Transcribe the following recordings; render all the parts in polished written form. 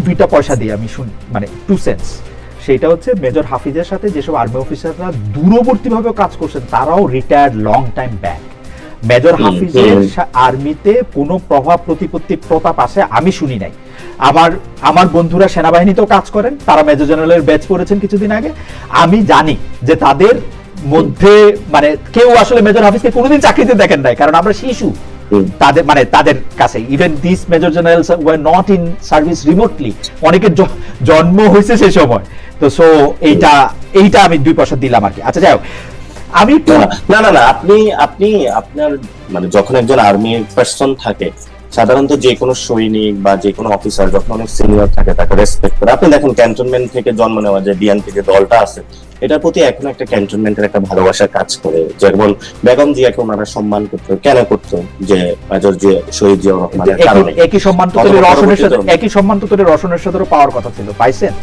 দুইটা পয়সা দিয়ে আমি শুনি, মানে 2 সেন্টস। সেটা হচ্ছে মেজর হাফিজের সাথে যেসব আর্মি অফিসাররা দূরবর্তীভাবে কাজ করছেন তারাও retired long time back. Major হাফিজের আর্মিতে কোনো প্রভাব প্রতিপত্তি প্রতাপ আসে আমি শুনি নাই। আমার বন্ধুরা সেনাবাহিনীতেও কাজ করেন, তারা মেজর জেনারেলের ব্যাচ পড়েছেন কিছুদিন আগে। আমি জানি যে তাদের মধ্যে মানে কেউ আসলে মেজর হাফিজকে কোনোদিন চাকরিতে দেখেন নাই, কারণ আমরা শিশু তাদের, মানে তাদের কাছে। Even this major generals were not in service remotely, অনেকের জন্ম হয়েছে সেই সময়। তো সো এইটা আমি 2 পয়সা দিলাম আর কি। আচ্ছা যাই হোক, আমি না আপনি আপনার মানে যখন একজন আর্মি পার্সন থাকে, সাধারণত যে কোনো সৈনিক বা যে কোনো অফিসার যখন অনেক সিনিয়র থাকে তাকে রেসপেক্ট করে। আপনি দেখেন ক্যান্টনমেন্ট থেকে জন্ম নেওয়া যে বিএনপি যে দলটা আছে, এটার প্রতি এখনো একটা ক্যান্টনমেন্টের একটা ভালোবাসা কাজ করে। যেমন বেগম জিয়াকে ওনারা সম্মান করতো, কেন করতো? যে মেজর যে শহীদ জিয়াউর রহমানের কারণে। একই সম্মান তো রসনের সাথে পাওয়ার কথা ছিল, পাইছেন?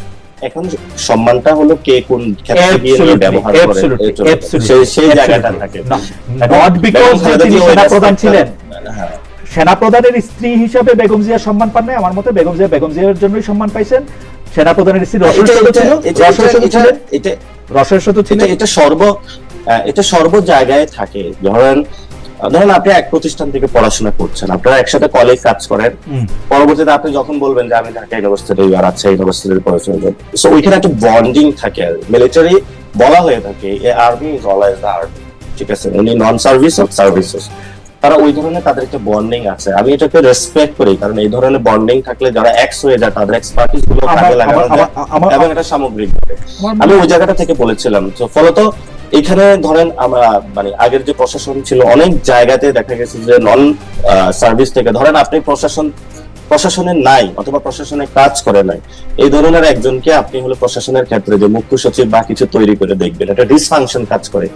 এখন সম্মানটা হলো কে কোন ক্ষেত্রে গিয়ে ব্যবহার করে সেই জায়গাটা থাকে। নট বিকজ তিনি সেনাপ্রধান ছিলেন। সেনাপ্রধানের স্ত্রী হিসাবে বেগম জিয়া সম্মান পান নাই। আমার মতে বেগম জিয়ার জন্যই সম্মান পাইছেন। সেনাপ্রধানের স্ত্রী রসের সাথে ছিল। এটা সর্ব জায়গায় থাকে। ধরেন আপনি এক প্রতিষ্ঠান থেকে পড়াশোনা করছেন, আপনারা একসাথে কলেজ কাজ করেন, পরবর্তীতে আপনি যখন বলবেন যে আমি ঢাকা ইউনিভার্সিটি আর রাজশাহী ইউনিভার্সিটিতে পড়াশোনা করি, সো ওইখানে একটা বন্ডিং থাকে। মিলিটারি বলা হয়ে থাকে army is always the army, ঠিক আছে, উনি নন সার্ভিস অফ সার্ভিসেস। তারা ওই ধরনের তাদের একটা বন্ডিং আছে, আমি এটাকে রেসপেক্ট করি। কারণ এই ধরনের বন্ডিং থাকলে যারা এক্স হয়ে যায় তাদের এক্সপার্টিস গুলো কাজে লাগানো যায় এবং এটা সামগ্রিক। আমি ওই জায়গাটা থেকে বলেছিলাম। তো ফলত এখানে ধরেন আমরা মানে আগের যে প্রশাসন ছিল, অনেক জায়গাতে দেখা গেছে যে নন সার্ভিস থেকে, ধরেন আপনি প্রশাসনে নাই অথবা প্রশাসনে কাজ করে নাই, এই ধরনের একজনকে আপনি হলো প্রশাসনের ক্ষেত্রে যে মুখ্য সচিব বা কিছু তৈরি করে দেখবেন, এটা ডিসফাংশন কাজ করে।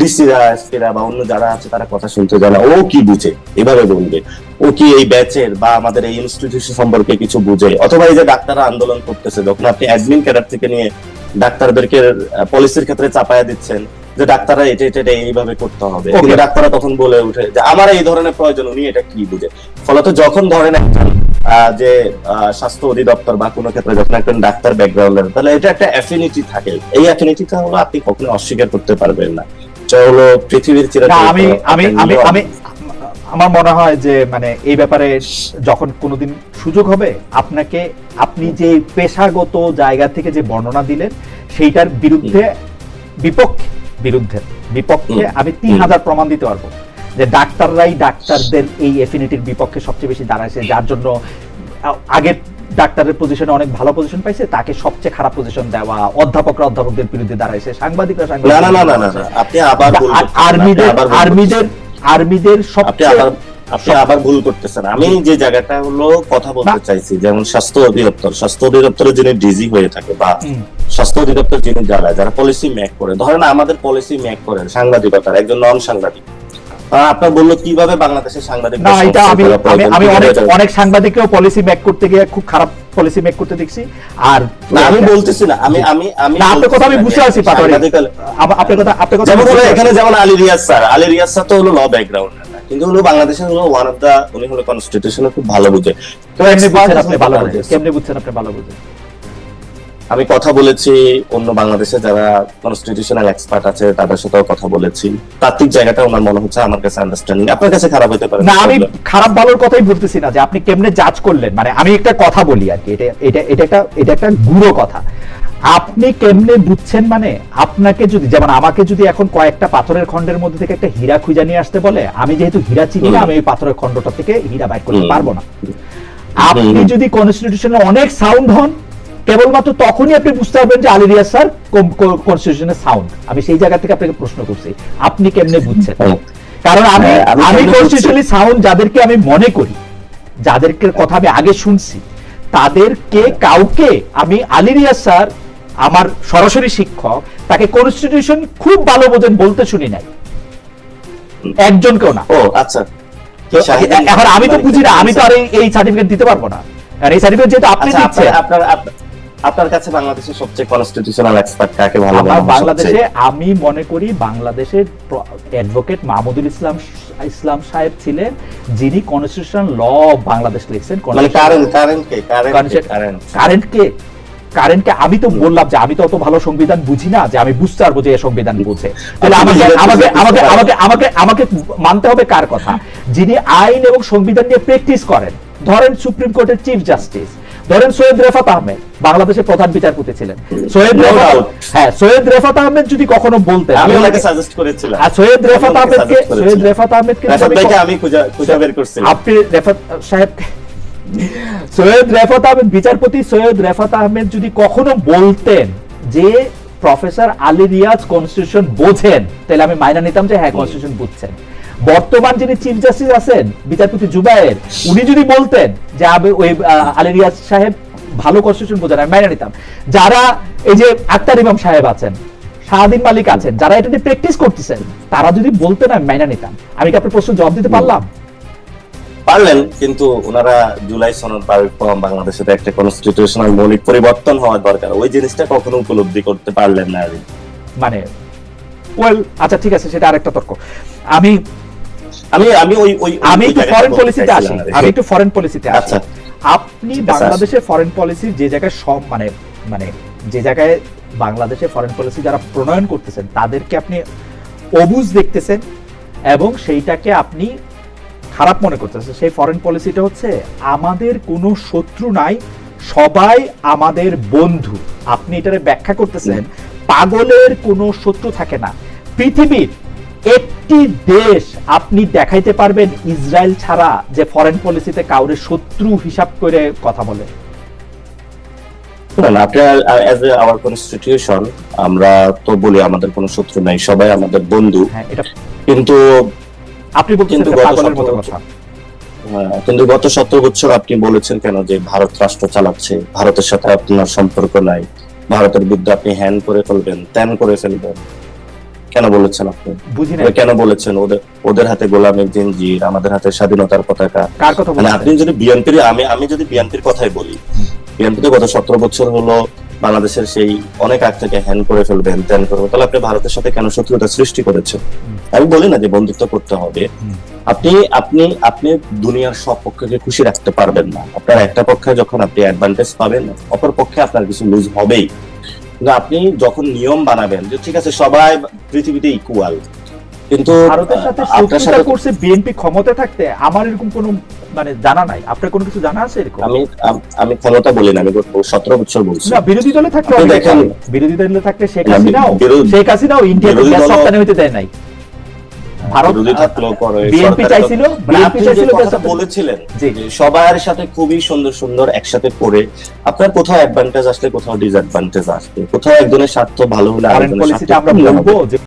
ডিসিরা এসপিরা বা অন্য যারা আছে তারা কথা শুনতে জানে, ও কি বুঝে এভাবে বলবে, ও কি এই ব্যাচের বা আমাদের এই ইনস্টিটিউশন সম্পর্কে কিছু বুঝে? অথবা এই যে ডাক্তাররা আন্দোলন করতেছে, যখন আপনি অ্যাডমিন ক্যাডার থেকে নিয়ে ডাক্তারদেরকে পলিসির ক্ষেত্রে চাপায়া দিচ্ছেন যে ডাক্তাররা এটা এইভাবে করতে হবে, কিন্তু ডাক্তাররা তখন বলে উঠে যে আমার এই ধরনের প্রয়োজন, উনি এটা কি বুঝে? ফলত যখন ধরেন একজন যে স্বাস্থ্য অধিদপ্তর বা কোনো ক্ষেত্রে যখন একজন ডাক্তার ব্যাকগ্রাউন্ডের, তাহলে এটা একটা অ্যাফিনিটি থাকে। এই অ্যাফিনিটিটা হলো আপনি কখনো অস্বীকার করতে পারবেন না। হলো পৃথিবীর আমার মনে হয় যে মানে এই ব্যাপারে যখন কোনোদিন সুযোগ হবে আপনাকে, আপনি যে পেশাগত জায়গা থেকে যে বর্ণনা দিলেন সেইটার বিপক্ষে আমি 3000 প্রমাণ দিতে পারবো যে ডাক্তারদের এই এফিনিটির বিপক্ষে সবচেয়ে বেশি দাঁড়াইছে, যার জন্য আগের ডাক্তারের পজিশনে অনেক ভালো পজিশন পাইছে, তাকে সবচেয়ে খারাপ পজিশন দেওয়া, অধ্যাপকদের বিরুদ্ধে দাঁড়াইছে, সাংবাদিকরা আপনি আবার ভুল করতেছেন। আমি যে জায়গাটা হলো কথা বলতে চাইছি, যেমন স্বাস্থ্য অধিদপ্তরের যিনি ডিজি হয়ে থাকে বা স্বাস্থ্য অধিদপ্তর যিনি যারা পলিসি মেক করে, ধরেন আমাদের পলিসি মেক করেন সাংবাদিকতার একজন নন সাংবাদিক, আপনার বললো কিভাবে বাংলাদেশের সাংবাদিক? না, এটা আমি অনেক সাংবাদিককেও পলিসি মেক করতে গিয়ে খুব খারাপ পলিসি মেক করতে দেখছি। আর আমি বলতেছি না, আমি আপনার কথা আমি বুঝতে পারছি পাটোয়ারি, আপনার কথা যেমন হলো এখানে যেমন আলী রিয়াজ স্যার তো হলো ল ব্যাকগ্রাউন্ড, কিন্তু হলো বাংলাদেশের হলো ওয়ান অফ দা, উনি হলো কনস্টিটিউশন খুব ভালো বুঝে। কেমনে বুঝছেন আপনি ভালো বুঝে? আমি কথা বলেছি অন্য বাংলাদেশে যারা কনস্টিটিউশনাল এক্সপার্ট আছে তাদের সাথেও কথা বলেছি, তাত্ত্বিক জায়গাটা ওনার মনে হচ্ছে আমার কাছে আন্ডারস্ট্যান্ডিং, আপনার কাছে খারাপ হতে পারে না। আমি খারাপ ভালোর কথাই বলতেছি না যে আপনি কেমনে জাজ করলেন, মানে আমি একটা কথা বলি আর কি, এটা একটা গুরু কথা। আপনি কেমনে বুঝছেন, মানে আপনাকে যদি, যেমন আমাকে যদি এখন কয়েকটা পাথরের খন্ডের মধ্যে থেকে একটা হীরা খুঁজে নিয়ে আসতে বলে, আমি যেহেতু হীরা চিনি না, আমি ওই পাথরের খন্ডটা থেকে হীরা বাইর করতে পারবো না। আপনি যদি কনস্টিটিউশনে অনেক সাউন্ড হন, কেবলমাত্র তখনই আপনি বুঝতে পারবেন যে আলী রিয়াজ স্যার কনস্টিটিউশনের সাউন্ড। আমি সেই জায়গা থেকে আপনাকে প্রশ্ন করছি, আপনি কেমনে বুঝছেন? কারণ আমি কনস্টিটিউশনালি সাউন্ড যাদেরকে আমি মনে করি, যাদেরকে কথা আমি আগে শুনছি, কাউকে আমি আলী রিয়াজ স্যার আমার সরাসরি শিক্ষক, তাকে কনস্টিটিউশন খুব ভালো বোঝেন বলতে শুনি নাই, একজনকেও না। ও আচ্ছা, এখন আমি তো বুঝি না, আমি তো আর এই সার্টিফিকেট দিতে পারবো না। আর এই সার্টিফিকেট যেহেতু আপনি দিচ্ছেন, আপনার কাছে বাংলাদেশের সবচেয়ে কনস্টিটিউশনাল এক্সপার্ট কাকে ভালো আমার মনে হয় বাংলাদেশে সবচেয়ে? আমি মনে করি বাংলাদেশের অ্যাডভোকেট মাহমুদুল ইসলাম সাহেব ছিলেন, যিনি কনস্টিটিউশনাল ল বাংলাদেশ লিখছেন। মানে কারেন্ট কে আমি তো বললাম যে আমি তো অত ভালো সংবিধান বুঝি না যে আমি বুঝতে পারবো যে এই সংবিধান বুঝে। তাহলে আমাকে মানতে হবে কার কথা? যিনি আইন এবং সংবিধান নিয়ে প্র্যাকটিস করেন। ধরেন সুপ্রিম কোর্টের চিফ জাস্টিস, ধরেন সৈয়দ রেফাত আহমেদ বাংলাদেশের প্রধান বিচারপতি ছিলেন। সৈয়দ রেফাত আহমেদ যদি কখনো বলতেন, আমি ওনাকে সাজেস্ট করেছিলাম, সৈয়দ রেফাত আহমেদকে আমি খুঁজে বের করছিলাম। আপনি রেফাত সাহেবকে, সৈয়দ রেফাত আহমেদ বিচারপতি সৈয়দ রেফাত আহমেদ যদি কখনো বলতেন যে প্রফেসর আলী রিয়াজ কনস্টিটিউশন বোঝেন, তাহলে আমি মাইনা নিতাম যে হ্যাঁ কনস্টিটিউশন বুঝছেন। বর্তমান যিনি চিফ জাস্টিস আছেন বিচারপতি জুবায়ের, উনি যদি বলতেন যে ওই আলী রিয়াজ সাহেব ভালো কনস্টিটিউশন বোঝেন, আমি মাইনা নিতাম। যারা এই যে আক্তার ইমাম সাহেব আছেন, শাহাদিন মালিক আছেন, যারা এটা নিয়ে প্র্যাকটিস করতেছেন, তারা যদি বলতেন আমি মাইনা নিতাম। আমি কি আপনার প্রশ্ন জবাব দিতে পারলাম? পারলেন, কিন্তু ওনারা জুলাই সনদ পাওয়ার পর বাংলাদেশে একটা কনস্টিটিউশনাল মৌলিক পরিবর্তন হওয়ার দরকার, ওই জিনিসটা কখনো উপলব্ধি করতে পারলেন না। মানে আচ্ছা ঠিক আছে, সেটা আরেকটা তর্ক। আমি একটু ফরেন পলিসিতে আসি, আচ্ছা, আপনি বাংলাদেশের ফরেন পলিসি যে জায়গায় সব মানে যে জায়গায় বাংলাদেশের ফরেন পলিসি যারা প্রণয়ন করতেছেন তাদেরকে আপনি অবুঝ দেখতেছেন এবং সেইটাকে আপনি খারাপ মনে করতেছেন। সেই ফরেন পলিসিটা হচ্ছে আমাদের কোনো শত্রু নাই, সবাই আমাদের বন্ধু। আপনি এটারে ব্যাখ্যা করতেছেন পাগলের কোনো শত্রু থাকে না। পৃথিবীর একটি দেশ আপনি দেখাইতে পারবেন ইসরায়েল ছাড়া যে ফরেন পলিসিতে কাউরে শত্রু হিসাব করে কথা বলে? আওয়ার কনস্টিটিউশন আমরা তো বলি আমাদের কোনো শত্রু নাই, সবাই আমাদের বন্ধু। হ্যাঁ, এটা কিন্তু আপনি বলছেন পাগলের মতো কথা। কিন্তু গত 17 বছর আপনি বলেছেন কেন যে ভারত রাষ্ট্র চালাচ্ছে, ভারতের সাথে আপনার সম্পর্ক নাই, ভারতের বিরুদ্ধে আপনি হ্যান করে ফেলবেন, ত্যান করে ফেলবেন, কেন বলেছেন আপনি? বুঝি না কেন বলেছেন ওদের হাতে গোলামের জিঞ্জির, আমাদের হাতে স্বাধীনতার পতাকা? কার কথা বলেন? আপনি যদি বিএনপির, আমি যদি বিএনপির কথাই বলি, বিএনপি গত 17 বছর হলো বাংলাদেশের সেই অনেক আগ থেকে হ্যান করে ফেলবেন, ত্যান করবেন, তাহলে আপনি ভারতের সাথে কেন শত্রুতা সৃষ্টি করেছেন? আমি বলি না যে বন্ধুত্ব করতে হবে, আপনি দুনিয়ার সব পক্ষকে খুশি রাখতে পারবেন না। আপনার একটা পক্ষে যখন আপনি অ্যাডভান্টেজ পাবেন, অপর পক্ষে আপনার কিছু লুজ হবেই। কিন্তু আপনি যখন নিয়ম বানাবেন যে ঠিক আছে সবাই পৃথিবীতে ইকুয়াল, কিন্তু ভারতের সাথে শত্রুতা করছে বিএনপি ক্ষমতা থাকতে, আমার এরকম কোনো জানা নাই। আপনার কোনো কিছু জানা আছে এরকম? আমি ক্ষমতা বলি না, আমি 17 বছর বলছি। না, বিরোধী দলে থাকতে দেখেন, বিরোধী দলে থাকতে শেখ হাসিনাও ইন্ডিয়াতে গ্যাস রপ্তানি হইতে দেয় নাই। বলেছিলেন যে সবার সাথে খুবই সুন্দর সুন্দর একসাথে করে আপনার কোথাও অ্যাডভান্টেজ আসলে কোথাও ডিসঅ্যাডভান্টেজ আসবে, কোথাও একজনের স্বার্থ ভালো হলে আরেকজনের স্বার্থ। আমরা বলবো যে